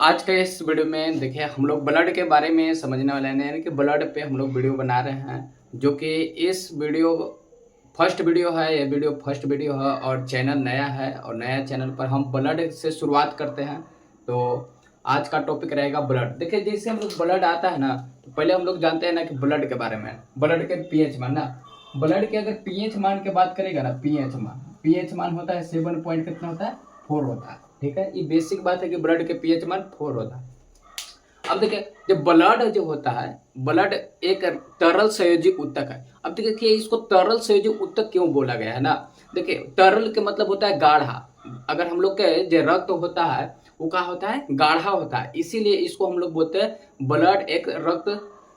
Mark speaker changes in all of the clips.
Speaker 1: आज के इस वीडियो में देखिए हम लोग ब्लड के बारे में समझने वाले हैं, यानी कि ब्लड पे हम लोग वीडियो बना रहे हैं। जो कि इस वीडियो फर्स्ट वीडियो है, ये वीडियो फर्स्ट वीडियो है और चैनल नया है और नया चैनल पर हम ब्लड से शुरुआत करते हैं। तो आज का टॉपिक रहेगा ब्लड। देखिए जैसे हम लोग ब्लड आता है ना, तो पहले हम लोग जानते हैं ना कि ब्लड के बारे में, ब्लड के पीएच मान ना, ब्लड के अगर पीएच मान की बात करेगा ना, पीएच मान होता है 7 पॉइंट कितना होता है, 4 होता है। ठीक है, ये बेसिक बात है कि ब्लड के पीएच मान 4 होता है। अब देखिए जब ब्लड जो होता है, ब्लड एक तरल संयोजी ऊतक है। अब देखिए इसको तरल संयोजी ऊतक क्यों बोला गया है ना, देखिए तरल के मतलब होता है गाढ़ा। अगर हम लोग के जो रक्त होता है वो क्या होता है, गाढ़ा होता है, इसीलिए इसको हम लोग बोलते हैं ब्लड एक रक्त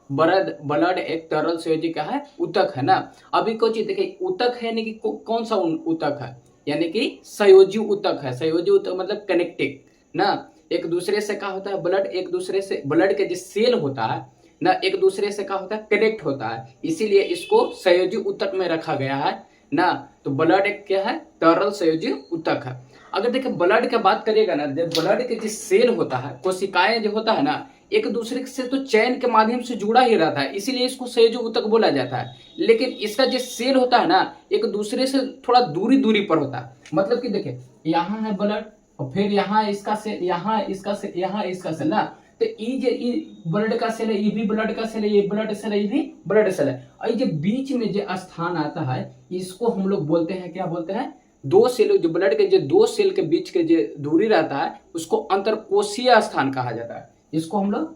Speaker 1: ब्लड एक तरल संयोजी क्या है, ऊतक है ना। अभी कोई चीज देखिए ऊतक है यानी कि कौन सा ऊतक है, यानी कि संयोजी ऊतक है। संयोजी ऊतक मतलब कनेक्टिंग ना, एक दूसरे से क्या होता है, ब्लड एक दूसरे से, ब्लड के जो सेल होता है ना, एक दूसरे से क्या होता है, कनेक्ट होता है, इसीलिए इसको संयोजी ऊतक में रखा गया है ना। तो ब्लड एक क्या है, तरल संयोजी ऊतक है। अगर देखिए ब्लड की बात करिएगा ना, जब ब्लड के जो सेल होता है, कोशिकाएं जो होता है ना, एक दूसरे से तो चैन के माध्यम से जुड़ा ही रहता है, इसीलिए इसको संयोजी ऊतक बोला जाता है। लेकिन इसका जो सेल होता है ना, एक दूसरे से थोड़ा दूरी दूरी पर होता है। मतलब कि देखिए यहाँ है ब्लड और फिर यहाँ इसका सेल, यहाँ इसका सेल, यहाँ इसका सेल ना, तो ये ब्लड का सेल है, ये भी ब्लड का सेल है, ये ब्लड सेल है, ये भी ब्लड सेल है। और ये जो बीच में जो स्थान आता है इसको हम लोग बोलते हैं, क्या बोलते हैं, दो सेल, जो ब्लड के जो दो सेल के बीच के जो दूरी रहता है उसको अंतरकोशीय स्थान कहा जाता है। इसको हम लोग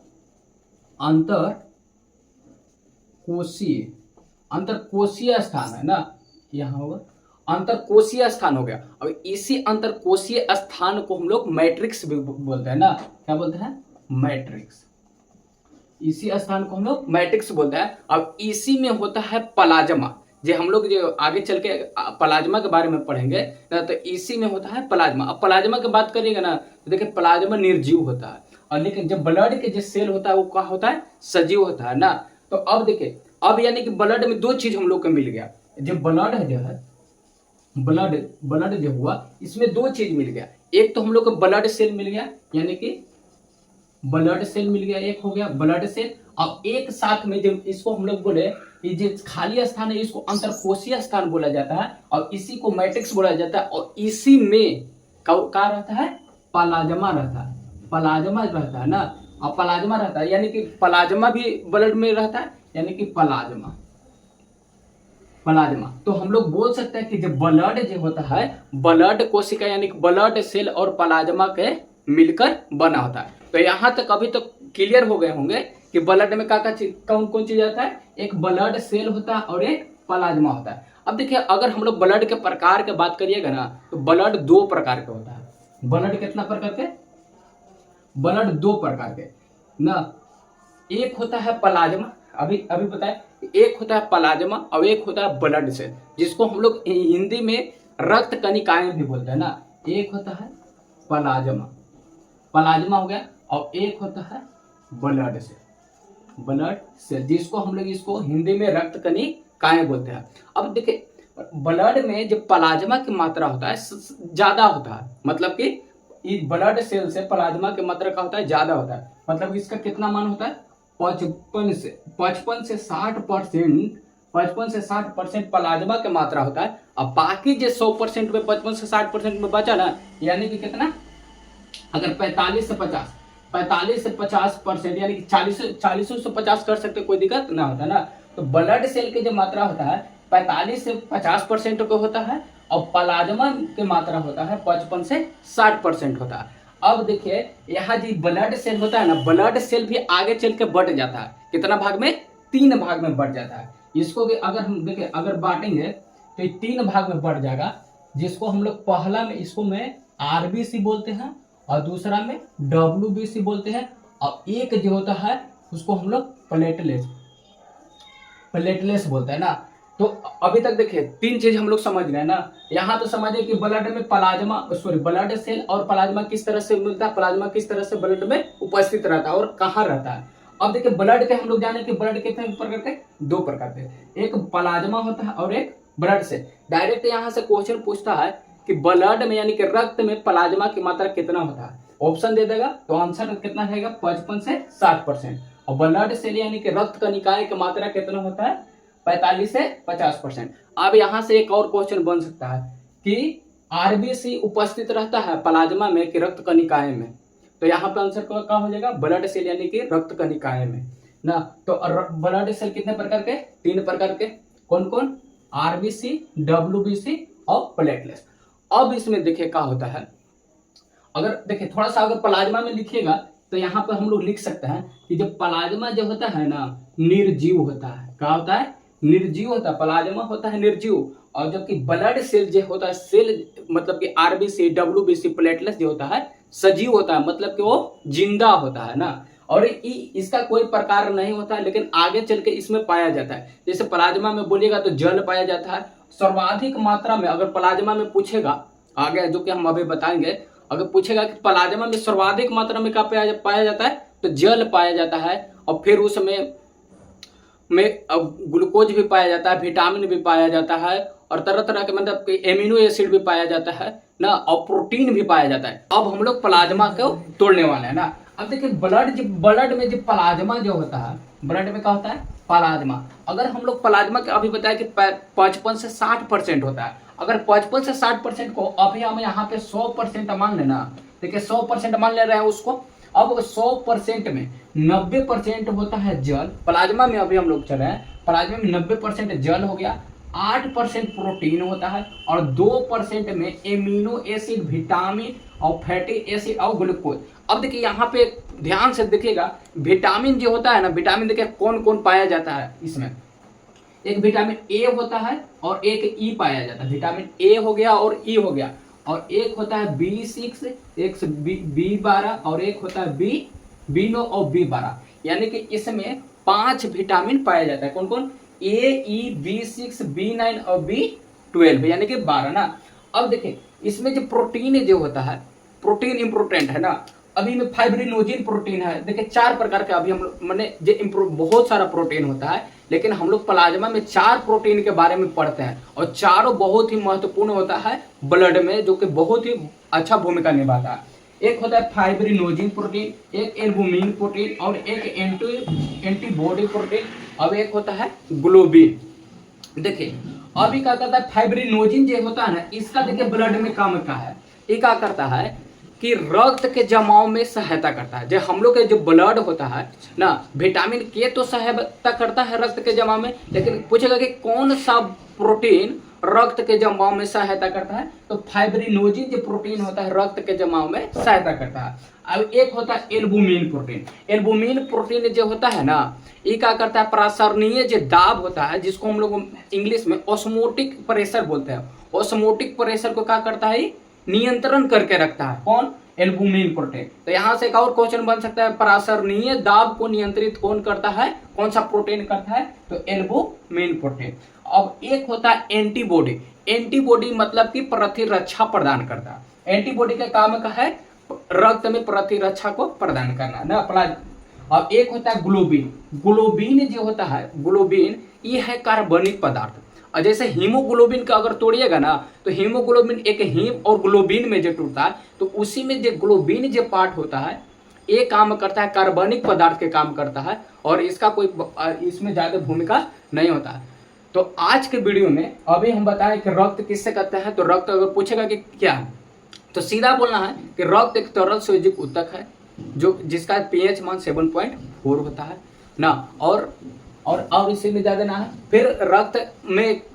Speaker 1: अंतरकोशीय स्थान है ना, यहाँ होगा अंतरकोशीय स्थान हो गया। अब इसी अंतरकोशीय स्थान को हम लोग मैट्रिक्स भी बोलते हैं ना, क्या बोलते हैं, मैट्रिक्स। इसी स्थान को हम लोग मैट्रिक्स बोलते हैं। अब इसी में होता है प्लाज्मा, जो हम लोग जो आगे चल के प्लाज्मा के बारे में पढ़ेंगे ना, तो इसी में होता है प्लाज्मा। अब प्लाज्मा की बात करिएगा ना, तो देखिए प्लाज्मा निर्जीव होता है, और लेकिन जब ब्लड के जो सेल होता है वो क्या होता है, सजीव होता है ना। तो अब देखिए, अब यानी कि ब्लड में दो चीज हम लोग को मिल गया। जब ब्लड है जो है, ब्लड जो हुआ इसमें दो चीज मिल गया। एक तो हम लोग को ब्लड सेल मिल गया, यानी कि ब्लड सेल मिल गया, एक हो गया ब्लड सेल। अब एक साथ में जब इसको हम लोग बोले, ये जो खाली स्थान है इसको अंतरकोशीय स्थान बोला जाता है, और इसी को मैट्रिक्स बोला जाता है। और इसी में क्या रहता है, प्लाज्मा रहता है, प्लाज्मा रहता है ना। और प्लाज्मा रहता है यानी कि प्लाज्मा भी ब्लड में रहता है, यानी कि प्लाज्मा। तो हम लोग बोल सकते हैं कि जो ब्लड जो होता है, ब्लड कोशिका यानी कि ब्लड सेल और प्लाज्मा के मिलकर बना होता है। तो यहाँ तक अभी तक क्लियर हो गए होंगे कि ब्लड में क्या कौन कौन चीज आता है, एक ब्लड सेल होता है और एक प्लाज्मा होता है। अब देखिए अगर हम लोग ब्लड के प्रकार की बात करिएगा ना, तो ब्लड दो प्रकार के होता है। ब्लड कितना प्रकार के, ब्लड दो प्रकार के ना, एक होता है प्लाज्मा, अभी बताए, एक होता है प्लाज्मा और एक होता है ब्लड सेल, जिसको हम लोग हिंदी में रक्त कणिकाएं भी बोलते हैं ना। एक होता है प्लाज्मा हो गया, और एक होता है ब्लड सेल, जिसको हम लोग इसको हिंदी में रक्त कणिकाएं बोलते हैं। अब देखिए ब्लड में जो प्लाज्मा की मात्रा होता है ज्यादा होता है, मतलब कि इस ब्लड सेल से प्लाज्मा की मात्रा का होता है ज्यादा होता है। मतलब इसका कितना मान होता है, 55 से 60% प्लाज्मा की मात्रा होता है। अब बाकी जो 100% में 55 से 60% में बचा ना, यानी कि कितना, अगर 45 से 50% यानी कि 40 से 50 कर सकते, कोई दिक्कत ना होता ना। तो ब्लड सेल की जो मात्रा होता है 45 से 50% का होता है, और प्लाज्मा की मात्रा होता है 55 से 60% होता है। अब देखिए यहाँ जो ब्लड सेल होता है ना, ब्लड सेल भी आगे चल के बढ़ जाता है, कितना भाग में, 3 भाग में बढ़ जाता है। इसको भी अगर हम देखें, अगर बांटेंगे तो ये 3 भाग में बढ़ जाएगा, जिसको हम लोग पहला में इसको में आरबीसी बोलते हैं, और दूसरा में डब्ल्यूबीसी बोलते हैं, और एक जो होता है उसको हम लोग प्लेटलेट्स बोलते हैं ना। तो अभी तक देखिए 3 चीज हम लोग समझ गए ना। यहाँ तो समझिए कि ब्लड में ब्लड सेल और प्लाज्मा किस तरह से मिलता है, प्लाज्मा किस तरह से ब्लड में उपस्थित रहता है और कहाँ रहता है। अब देखिए ब्लड के हम लोग जाने कि ब्लड कितने प्रकार के, 2 प्रकार के, एक प्लाज्मा होता है और एक ब्लड सेल। डायरेक्ट यहाँ से क्वेश्चन पूछता है कि ब्लड में यानी कि रक्त में प्लाज्मा की मात्रा कितना होता है, ऑप्शन दे देगा तो आंसर कितना रहेगा 55 से 60%। और ब्लड सेल यानी कि रक्त कणिकाएं की मात्रा कितना होता है 45 से 50%। अब यहाँ से एक और क्वेश्चन बन सकता है कि आरबीसी उपस्थित रहता है प्लाज्मा में कि रक्त कणिकाएं में, तो यहाँ पे आंसर क्या हो जाएगा ब्लड सेल यानी कि रक्त कणिकाएं में ना। तो ब्लड सेल कितने प्रकार के 3 प्रकार के, कौन कौन, आरबीसी, डब्ल्यूबीसी और प्लेटलेट्स। अब इसमें देखिए क्या होता है, अगर देखिए थोड़ा सा अगर प्लाज्मा में लिखिएगा तो यहाँ पर हम लोग लिख सकते हैं कि जब प्लाज्मा जो होता है ना निर्जीव होता है, क्या होता है निर्जीव होता है, प्लाज्मा होता है निर्जीव। और जबकि ब्लड सेल जो होता है सेल मतलब कि आरबीसी डब्ल्यूबीसी प्लेटलेट्स जो होता है सजीव होता है, मतलब कि वो जिंदा होता है ना। और इसका कोई प्रकार नहीं होता है, लेकिन आगे चल के इसमें पाया जाता है। जैसे प्लाज्मा में बोलिएगा तो जल पाया जाता है सर्वाधिक मात्रा में। अगर प्लाज्मा में पूछेगा आगे जो कि हम अभी बताएंगे, अगर पूछेगा कि प्लाज्मा में सर्वाधिक मात्रा में क्या पाया जाता है तो जल पाया जाता है। और फिर उसमें ग्लूकोज भी पाया जाता है, विटामिन भी पाया जाता है और तरह तरह के मतलब एमिनो एसिड भी पाया जाता है ना, और प्रोटीन भी पाया जाता है। अब हम लोग प्लाज्मा को तोड़ने वाले हैं ना। अब देखिए ब्लड में जो प्लाज्मा जो होता है, ब्लड में क्या होता है प्लाज्मा। अगर हम लोग प्लाज्मा के अभी बताया कि 55 से 60% होता है, अगर 55 से 60% को अभी हम यहाँ पे 100% मान लेना, देखिए 100% मान ले रहे हैं उसको। अब 100% में 90% होता है जल, प्लाज्मा में अभी हम लोग चल रहे हैं, प्लाज्मा में 90% जल हो गया, 8% प्रोटीन होता है और 2% में एमिनो एसिड, विटामिन और फैटी एसिड और ग्लूकोज। अब देखिए यहाँ पे ध्यान से देखिएगा, विटामिन जो होता है ना, विटामिन देखिए कौन कौन पाया जाता है इसमें, एक विटामिन ए होता है और एक ई पाया जाता है। विटामिन ए हो गया और ई हो गया, और एक होता है B6, एक B12 और एक होता है B9 और B12। यानी कि इसमें 5 विटामिन पाया जाता है, कौन कौन, ए, ई, B6, B9 और B12 यानी कि 12 ना। अब देखिए इसमें जो प्रोटीन जो होता है, प्रोटीन इम्पोर्टेंट है ना। अभी में फाइब्रिनोजिन प्रोटीन है, देखिए 4 प्रकार के अभी हम लोग मैंने जो बहुत सारा प्रोटीन होता है, लेकिन हम लोग प्लाज्मा में 4 प्रोटीन के बारे में पढ़ते हैं और चारों बहुत ही महत्वपूर्ण होता है ब्लड में, जो कि बहुत ही अच्छा भूमिका निभाता है। एक होता है फाइब्रिनोजिन प्रोटीन, एक एल्बुमिन प्रोटीन और एक एंटीबॉडी प्रोटीन, अब एक होता है ग्लोबिन। देखिए अभी क्या करता है फाइब्रिनोजिन जो होता है ना, इसका देखिए ब्लड में काम क्या है, ये क्या करता है कि रक्त के जमाव में सहायता करता है। जो हम लोग के जो ब्लड होता है ना, विटामिन के तो सहायता करता है रक्त के जमाव में, लेकिन पूछेगा कि कौन सा प्रोटीन रक्त के जमाव में सहायता करता है, तो फाइब्रिनोजिन जो प्रोटीन होता है रक्त के जमाव में सहायता करता है। अब एक होता है एल्बुमिन प्रोटीन। एल्बुमिन प्रोटीन जो होता है ना, ये क्या करता है प्रसारणीय जो दाब होता है, जिसको हम लोग इंग्लिश में ऑस्मोटिक प्रेशर बोलते हैं, ऑस्मोटिक प्रेशर को क्या करता है नियंत्रण करके रखता है, कौन, एल्बुमिन प्रोटीन। तो यहाँ से एक और क्वेश्चन बन सकता है, प्रसारणीय दाब को नियंत्रित कौन करता है, कौन सा प्रोटीन करता है, तो एल्बुमिन प्रोटीन। अब एक होता है एंटीबॉडी। एंटीबॉडी मतलब कि प्रतिरक्षा प्रदान करता है। एंटीबॉडी का काम का है रक्त में प्रतिरक्षा को प्रदान करना ना। अब एक होता है ग्लोबिन। ग्लोबिन जो होता है, ग्लोबिन ये है कार्बनिक पदार्थ। और जैसे हीमोग्लोबिन का अगर तोड़िएगा ना, तो हीमोग्लोबिन एक हीम और ग्लोबिन में जो टूटता है, तो उसी में जो ग्लोबिन जो पार्ट होता है, ये काम करता है कार्बनिक पदार्थ के काम करता है, और इसका कोई इसमें ज्यादा भूमिका नहीं होता है। तो आज के वीडियो में अभी हम बताएं कि रक्त किससे करता है। तो रक्त अगर पूछेगा कि क्या है, तो सीधा बोलना है कि रक्त एक तरल संयोजक ऊतक है जो जिसका पीएच मान 7.4 होता है ना, और इसी में ज्यादा ना है। फिर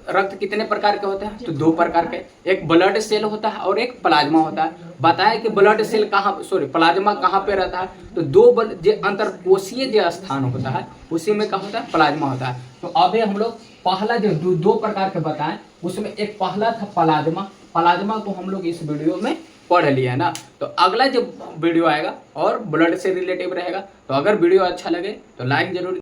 Speaker 1: रक्त कितने प्रकार के होते हैं, तो 2 प्रकार के, एक ब्लड सेल होता है और एक प्लाज्मा होता है। बताया कि ब्लड सेल प्लाज्मा कहाँ पे रहता है, तो 2 जो अंतरकोशीय जो स्थान होता है उसी में क्या होता है, प्लाज्मा होता है। तो अभी हम लोग पहला जो 2 प्रकार के बताएं, उसमें एक पहला था प्लाज्मा को हम लोग इस वीडियो में पढ़ लिया ना। तो अगला जो वीडियो आएगा और ब्लड से रिलेटिव रहेगा। तो अगर वीडियो अच्छा लगे तो लाइक जरूर